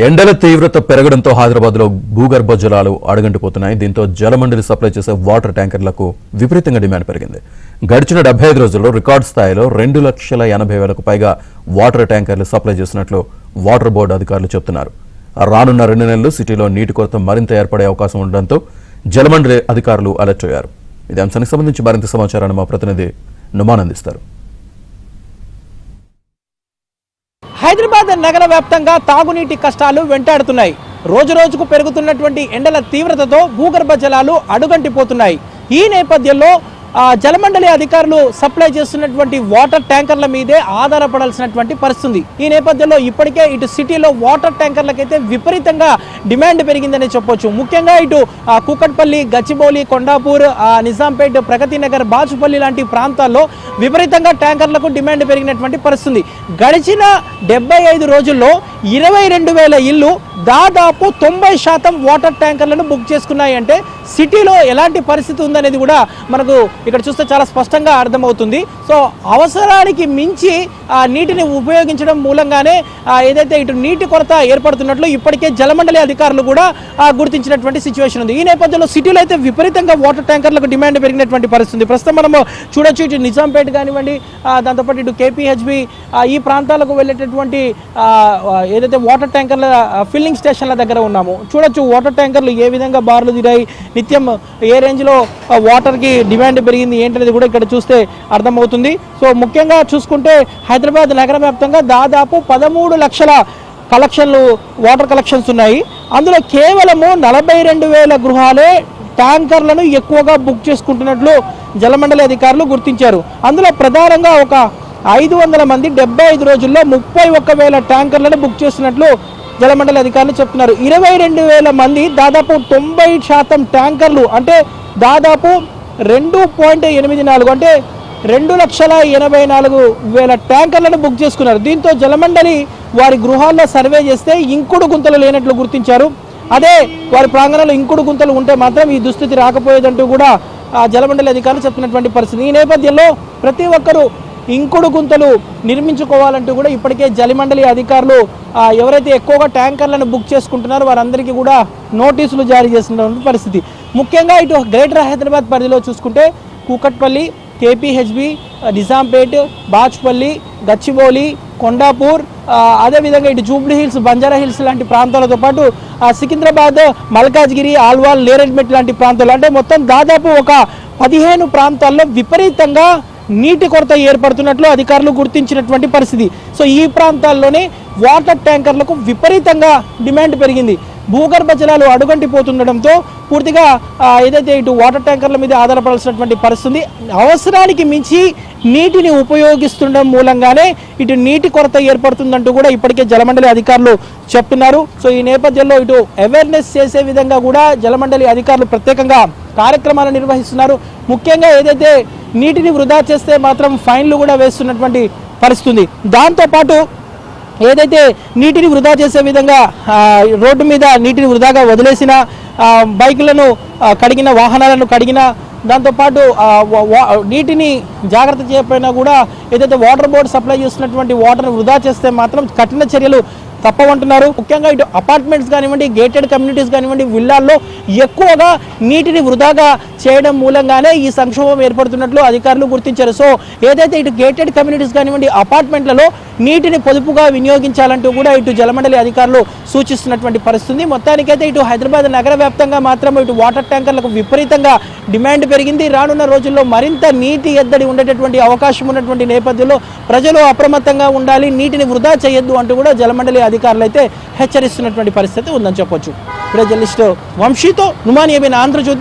ఎండల తీవ్రత పెరగడంతో హైదరాబాద్లో భూగర్భ జలాలు అడుగంటిపోతున్నాయి. దీంతో జలమండలి సప్లై చేసే వాటర్ ట్యాంకర్లకు విపరీతంగా డిమాండ్ పెరిగింది. గడిచిన 75 రోజుల్లో రికార్డు స్థాయిలో 2,80,000కు పైగా వాటర్ ట్యాంకర్లు సప్లై చేసినట్లు వాటర్ బోర్డు అధికారులు చెబుతున్నారు. రానున్న 2 నెలలు సిటీలో నీటి కొరత మరింత ఏర్పడే అవకాశం ఉండడంతో జలమండలి అధికారులు అలర్ట్ అయ్యారు. ఇదే అంశానికి సంబంధించి మరింత సమాచారాన్ని మా ప్రతినిధి నుమాన్ అందిస్తారు. హైదరాబాద్ నగర వ్యాప్తంగా తాగునీటి కష్టాలు వెంటాడుతున్నాయి. రోజు రోజుకు పెరుగుతున్నటువంటి ఎండల తీవ్రతతో భూగర్భ జలాలు అడుగంటిపోతున్నాయి. ఈ నేపథ్యంలో జలమండలి అధికారులు సప్లై చేస్తున్నటువంటి వాటర్ ట్యాంకర్ల మీదే ఆధారపడాల్సినటువంటి పరిస్థితి. ఈ నేపథ్యంలో ఇప్పటికే ఇటు సిటీలో వాటర్ ట్యాంకర్లకైతే విపరీతంగా డిమాండ్ పెరిగిందని చెప్పొచ్చు. ముఖ్యంగా ఇటు కూకట్పల్లి, గచ్చిబౌలి, కొండాపూర్, నిజాంపేట్, ప్రగతి నగర్, బాచుపల్లి లాంటి ప్రాంతాల్లో విపరీతంగా ట్యాంకర్లకు డిమాండ్ పెరిగినటువంటి పరిస్థితి. గడిచిన 75 రోజుల్లో 22,000 ఇళ్లు దాదాపు 90% వాటర్ ట్యాంకర్లను బుక్ చేసుకున్నాయి. అంటే సిటీలో ఎలాంటి పరిస్థితి ఉందనేది కూడా మనకు ఇక్కడ చూస్తే చాలా స్పష్టంగా అర్థమవుతుంది. సో అవసరానికి మించి నీటిని ఉపయోగించడం మూలంగానే ఏదైతే ఇటు నీటి కొరత ఏర్పడుతున్నట్లు ఇప్పటికే జలమండలి అధికారులు కూడా గుర్తించినటువంటి సిచ్యువేషన్ ఉంది. ఈ నేపథ్యంలో సిటీలో అయితే విపరీతంగా వాటర్ ట్యాంకర్లకు డిమాండ్ పెరిగినటువంటి పరిస్థితి. ప్రస్తుతం మనము చూడొచ్చు, ఇటు నిజాంపేట కానివ్వండి, దాంతోపాటు ఇటు కేపీహెచ్బి ఈ ప్రాంతాలకు వెళ్ళేటటువంటి ఏదైతే వాటర్ ట్యాంకర్ల ఫిల్లింగ్ స్టేషన్ల దగ్గర ఉన్నాము. చూడొచ్చు వాటర్ ట్యాంకర్లు ఏ విధంగా బార్లు తిరాయి, నిత్యం ఏ రేంజ్లో వాటర్కి డిమాండ్ పెరిగింది ఏంటనేది కూడా ఇక్కడ చూస్తే అర్థమవుతుంది. సో ముఖ్యంగా చూసుకుంటే హైదరాబాద్ నగర వ్యాప్తంగా దాదాపు 13 లక్షల వాటర్ కలెక్షన్స్ ఉన్నాయి. అందులో కేవలము 42,000 గృహాలే ట్యాంకర్లను ఎక్కువగా బుక్ చేసుకుంటున్నట్లు జలమండలి అధికారులు గుర్తించారు. అందులో ప్రధానంగా ఒక 500 మంది 75 రోజుల్లో 31,000 ట్యాంకర్లను బుక్ చేస్తున్నట్లు జలమండలి అధికారులు చెప్తున్నారు. 22,000 మంది దాదాపు 90% ట్యాంకర్లు అంటే దాదాపు 2.84 అంటే 2,84,000 ట్యాంకర్లను బుక్ చేసుకున్నారు. దీంతో జలమండలి వారి గృహాల్లో సర్వే చేస్తే ఇంకుడు గుంతలు లేనట్లు గుర్తించారు. అదే వారి ప్రాంగణంలో ఇంకుడు గుంతలు ఉంటే మాత్రం ఈ దుస్థితి రాకపోయేదంటూ కూడా జలమండలి అధికారులు చెప్తున్నటువంటి పరిస్థితి. ఈ నేపథ్యంలో ప్రతి ఒక్కరూ ఇంకుడు గుంతలు నిర్మించుకోవాలంటూ కూడా ఇప్పటికే జలమండలి అధికారులు ఎవరైతే ఎక్కువగా ట్యాంకర్లను బుక్ చేసుకుంటున్నారో వారందరికీ కూడా నోటీసులు జారీ చేస్తున్న పరిస్థితి. ముఖ్యంగా ఇటు గ్రేటర్ హైదరాబాద్ పరిధిలో చూసుకుంటే కూకట్పల్లి, కేపీహెచ్బి, నిజాంపేట్, బాచుపల్లి, గచ్చిబౌలి, కొండాపూర్, అదేవిధంగా ఇటు జూబ్లీ హిల్స్, బంజారా హిల్స్ లాంటి ప్రాంతాలతో పాటు సికింద్రాబాద్, మల్కాజ్గిరి, ఆల్వాల్, నేరేడ్మెట్ లాంటి ప్రాంతాలు అంటే మొత్తం దాదాపు ఒక 15 ప్రాంతాల్లో విపరీతంగా నీటి కొరత ఏర్పడుతున్నట్లు అధికారులు గుర్తించినటువంటి పరిస్థితి. సో ఈ ప్రాంతాల్లోనే వాటర్ ట్యాంకర్లకు విపరీతంగా డిమాండ్ పెరిగింది. భూగర్భ జలాలు అడుగంటిపోతుండడంతో పూర్తిగా ఏదైతే ఇటు వాటర్ ట్యాంకర్ల మీద ఆధారపడాల్సినటువంటి పరిస్థితి. అవసరానికి మించి నీటిని ఉపయోగిస్తుండడం మూలంగానే ఇటు నీటి కొరత ఏర్పడుతుందంటూ కూడా ఇప్పటికే జలమండలి అధికారులు చెప్తున్నారు. సో ఈ నేపథ్యంలో ఇటు అవేర్నెస్ చేసే విధంగా కూడా జలమండలి అధికారులు ప్రత్యేకంగా కార్యక్రమాలు నిర్వహిస్తున్నారు. ముఖ్యంగా ఏదైతే నీటిని వృధా చేస్తే మాత్రం ఫైన్లు కూడా వేస్తున్నటువంటి పరిస్థితి. దాంతోపాటు ఏదైతే నీటిని వృధా చేసే విధంగా రోడ్డు మీద నీటిని వృధాగా వదిలేసిన బైకులను కడిగిన, వాహనాలను కడిగిన, దాంతోపాటు నీటిని జాగ్రత్త చేయకపోయినా కూడా ఏదైతే వాటర్ బోర్డు సప్లై చేస్తున్నటువంటి వాటర్ను వృధా చేస్తే మాత్రం కఠిన చర్యలు తప్పవంటున్నారు. ముఖ్యంగా ఇటు అపార్ట్మెంట్స్ కానివ్వండి, గేటెడ్ కమ్యూనిటీస్ కానివ్వండి, విల్లాల్లో ఎక్కువగా నీటిని వృధాగా చేయడం మూలంగానే ఈ సంక్షోభం ఏర్పడుతున్నట్లు అధికారులు గుర్తించారు. సో ఏదైతే ఇటు గేటెడ్ కమ్యూనిటీస్ కానివ్వండి, అపార్ట్మెంట్లలో నీటిని పొదుపుగా వినియోగించాలంటూ కూడా ఇటు జలమండలి అధికారులు సూచిస్తున్నటువంటి పరిస్థితి. మొత్తానికైతే ఇటు హైదరాబాద్ నగర వ్యాప్తంగా మాత్రం ఇటు వాటర్ ట్యాంకర్లకు విపరీతంగా డిమాండ్ పెరిగింది. రానున్న రోజుల్లో మరింత నీటి ఎద్దడి ఉండేటటువంటి అవకాశం ఉన్నటువంటి నేపథ్యంలో ప్రజలు అప్రమత్తంగా ఉండాలి, నీటిని వృధా చేయొద్దు అంటూ కూడా జలమండలి అధికారులు అయితే హెచ్చరిస్తున్నటువంటి పరిస్థితి ఉందని చెప్పొచ్చు. ఇప్పుడే జర్నలిస్ట్ వంశీతో నుమాన్, ఆంధ్రజ్యోతి.